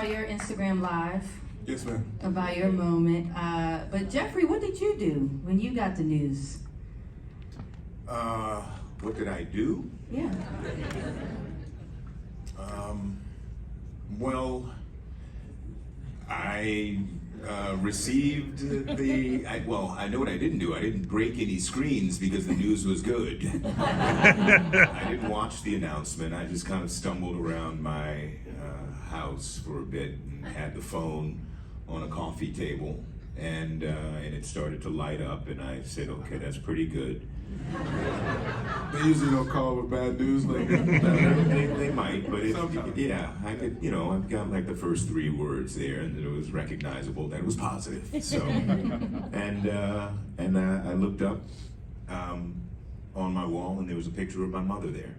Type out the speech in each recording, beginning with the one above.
saw your Instagram live. Yes, ma'am. About your moment. But Jeffrey, what did you do when you got the news? What did I do? Yeah. Well, I received I know what I didn't do. I didn't break any screens because the news was good. I didn't watch the announcement. I just kind of stumbled around my house for a bit and had the phone on a coffee table, and it started to light up, and I said, okay, that's pretty good. They usually don't call with bad news like that. They might, but yeah, I could, I've got like the first 3 words there, and it was recognizable that it was positive. So, and I looked up on my wall, and there was a picture of my mother there,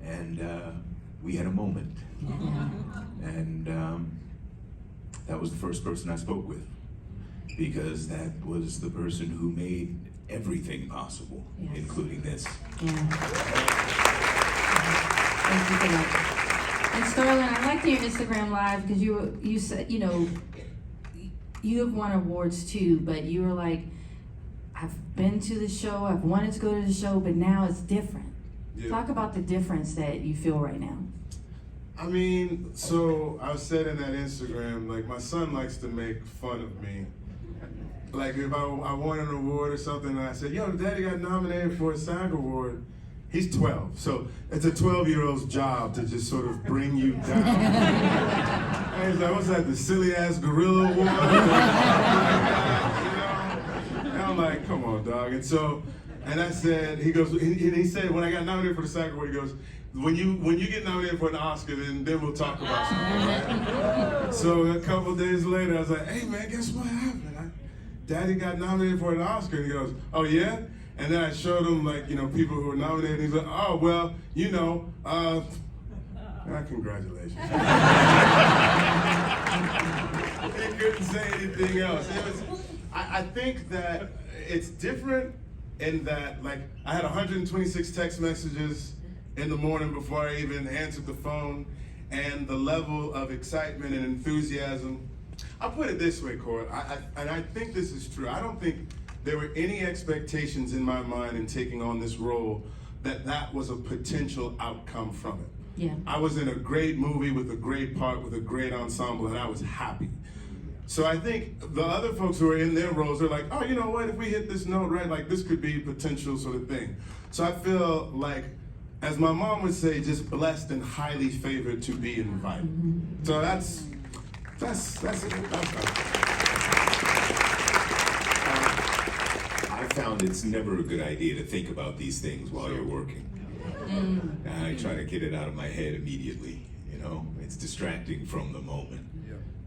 and we had a moment, and that was the first person I spoke with, because that was the person who made everything possible, including this. Yeah. Thank you for that. And Sterling, I liked your Instagram live because you said, you have won awards too, but you were like, I've been to the show, I've wanted to go to the show, but now it's different. Yeah. Talk about the difference that you feel right now. I mean, so I said in that Instagram, like, my son likes to make fun of me. Like, if I won an award or something, and I said, yo, Daddy got nominated for a SAG award. He's 12, so it's a 12-year-old's job to just sort of bring you down. And he's like, what's that, the silly-ass gorilla award? And I'm like, come on, dog. And I said, he said, when I got nominated for the SAG award, he goes, when you get nominated for an Oscar, then we'll talk about something, right? So a couple of days later, I was like, hey man, guess what happened? Daddy got nominated for an Oscar, and he goes, oh yeah? And then I showed him, like, people who were nominated, and he's like, oh, well, congratulations. He couldn't say anything else. I think that it's different in that, like, I had 126 text messages in the morning before I even answered the phone, and the level of excitement and enthusiasm. I'll put it this way, Cora, and I think this is true. I don't think there were any expectations in my mind in taking on this role that was a potential outcome from it. Yeah. I was in a great movie with a great part, with a great ensemble, and I was happy. So I think the other folks who are in their roles are like, oh, you know what, if we hit this note right, like this could be a potential sort of thing. So I feel like, as my mom would say, just blessed and highly favored to be invited. So that's it. I found it's never a good idea to think about these things while you're working. I try to get it out of my head immediately. It's distracting from the moment.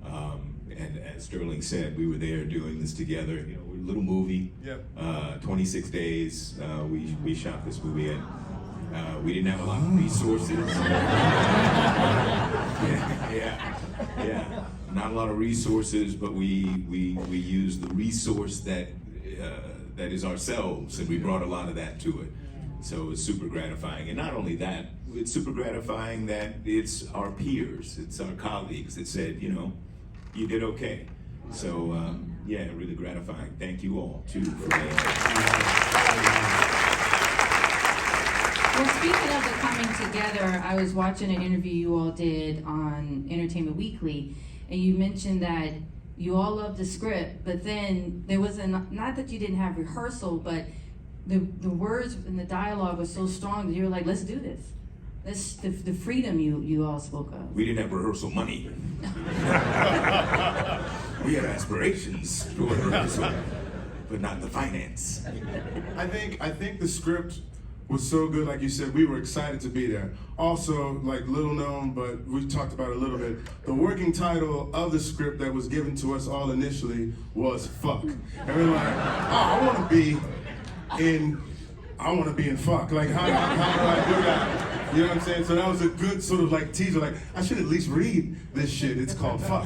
And as Sterling said, we were there doing this together. We're a little movie. 26 days. We shot this movie, and we didn't have a lot of resources. Yeah. Not a lot of resources, but we used the resource that is ourselves, and we brought a lot of that to it. So it's super gratifying. And not only that, it's super gratifying that it's our peers, it's our colleagues that said, you did okay. So yeah, really gratifying. Thank you all too for being here. Well, speaking of the coming together, I was watching an interview you all did on Entertainment Weekly, and you mentioned that you all loved the script, but then there was not that you didn't have rehearsal, but the words and the dialogue was so strong that you were like, let's do this. The freedom you all spoke of. We didn't have rehearsal money. We had aspirations for rehearsal, but not the finance. I think the script was so good, like you said, we were excited to be there. Also, like, little known, but we talked about it a little bit, the working title of the script that was given to us all initially was Fuck. And we were like, oh, I want to be in Fuck. Like, how do I do that? You know what I'm saying? So that was a good sort of like teaser, like, I should at least read this shit, it's called Fuck.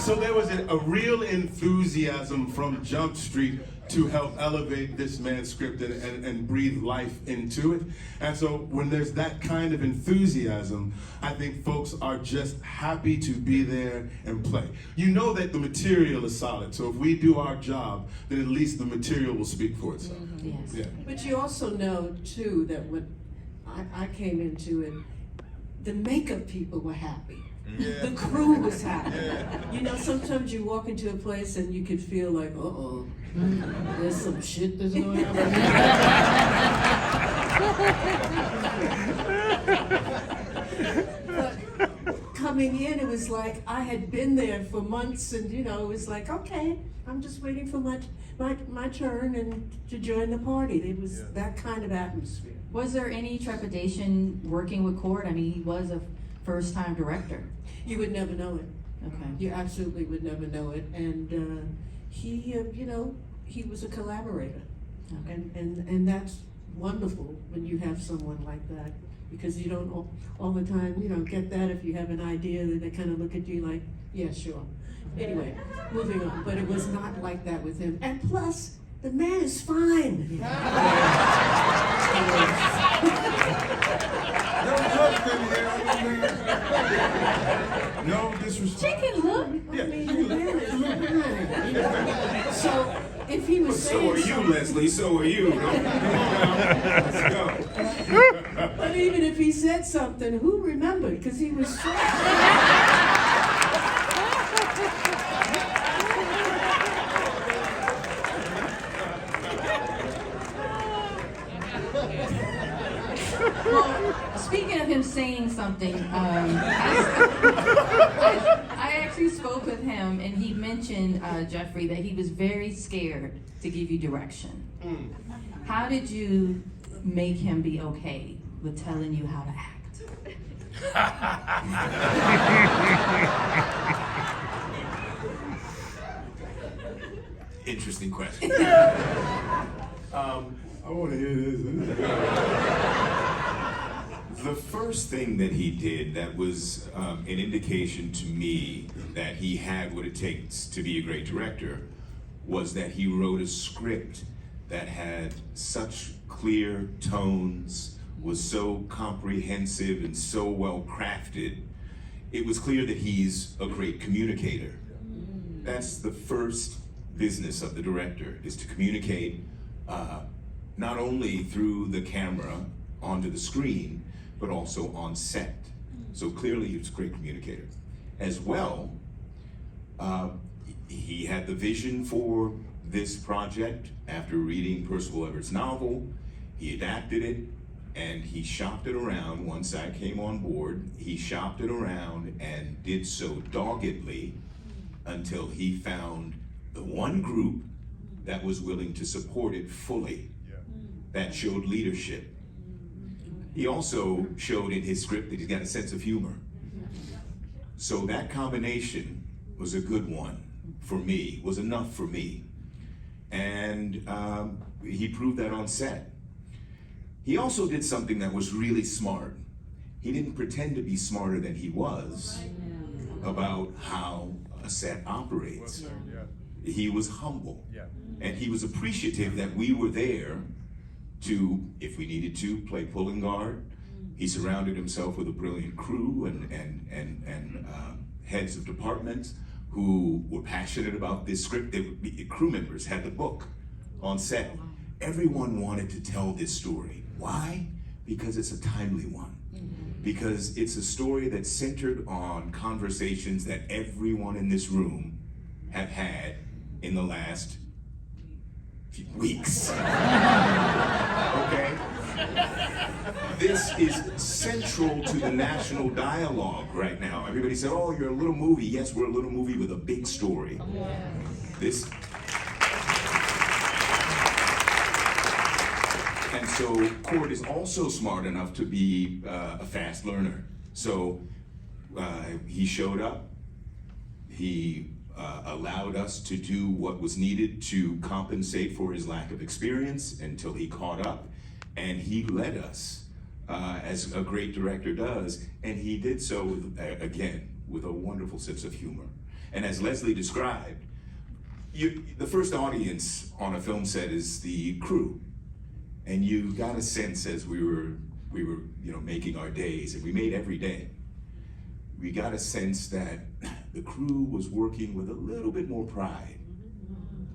So there was a real enthusiasm from Jump Street to help elevate this man's script and breathe life into it. And so when there's that kind of enthusiasm, I think folks are just happy to be there and play. You know that the material is solid, so if we do our job, then at least the material will speak for itself. Yes. Yeah. But you also know, too, that when I came into it, the makeup people were happy. Yeah. The crew was happy. Yeah. You know, sometimes you walk into a place and you could feel like, uh-oh, there's some shit that's going on. But coming in, it was like I had been there for months, and you know, it was like, okay, I'm just waiting for my turn and to join the party. It was that kind of atmosphere. Was there any trepidation working with Cord? I mean, he was a first-time director. You would never know it. Okay. You absolutely would never know it. And he, you know, he was a collaborator. Okay. And that's wonderful when you have someone like that, because you don't all the time, you know, get that if you have an idea that they kind of look at you like, yeah, sure. Anyway, moving on. But it was not like that with him. And plus, the man is fine. No judgment here. No disrespect. Chicken look. Yeah. I mean, the man is fine. You know? So if he was So saying are you, something, Leslie, so are you. Come on now, let's go. but even if he said something, who remembered? Because he was so. Well, speaking of him saying something, I actually spoke with him, and he mentioned, Jeffrey, that he was very scared to give you direction. How did you make him be okay with telling you how to act? Interesting question. I want to hear this. The first thing that he did that was an indication to me that he had what it takes to be a great director was that he wrote a script that had such clear tones, was so comprehensive and so well crafted. It was clear that he's a great communicator. That's the first business of the director, is to communicate not only through the camera onto the screen, but also on set. So clearly he was a great communicator. As well, he had the vision for this project after reading Percival Everett's novel. He adapted it, and he shopped it around. Once I came on board, he shopped it around and did so doggedly until he found the one group that was willing to support it fully, that showed leadership. He also showed in his script that he's got a sense of humor. So that combination was a good one for me, was enough for me. And he proved that on set. He also did something that was really smart. He didn't pretend to be smarter than he was about how a set operates. He was humble. And he was appreciative that we were there to, if we needed to, play pulling guard. He surrounded himself with a brilliant crew and heads of departments who were passionate about this script. The crew members had the book on set. Everyone wanted to tell this story. Why? Because it's a timely one. Because it's a story that's centered on conversations that everyone in this room have had in the last few weeks. Okay? This is central to the national dialogue right now. Everybody said, oh, you're a little movie. Yes, we're a little movie with a big story. This. And so Cord is also smart enough to be a fast learner. So he showed up. He allowed us to do what was needed to compensate for his lack of experience until he caught up, and he led us as a great director does, and he did so with, again, with a wonderful sense of humor. And as Leslie described, the first audience on a film set is the crew, and you got a sense as we were making our days, and we made every day. We got a sense that the crew was working with a little bit more pride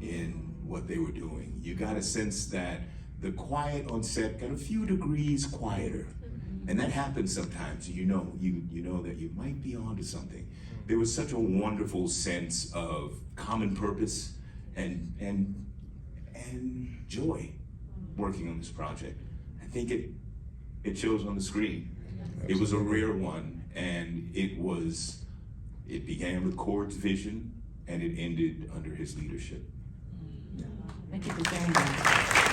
in what they were doing. You got a sense that the quiet on set got a few degrees quieter, and that happens sometimes. You know that you might be onto something. There was such a wonderful sense of common purpose and joy working on this project. I think it shows on the screen. It was a rare one, and it began with Cord's vision, and it ended under his leadership. Thank you for sharing that.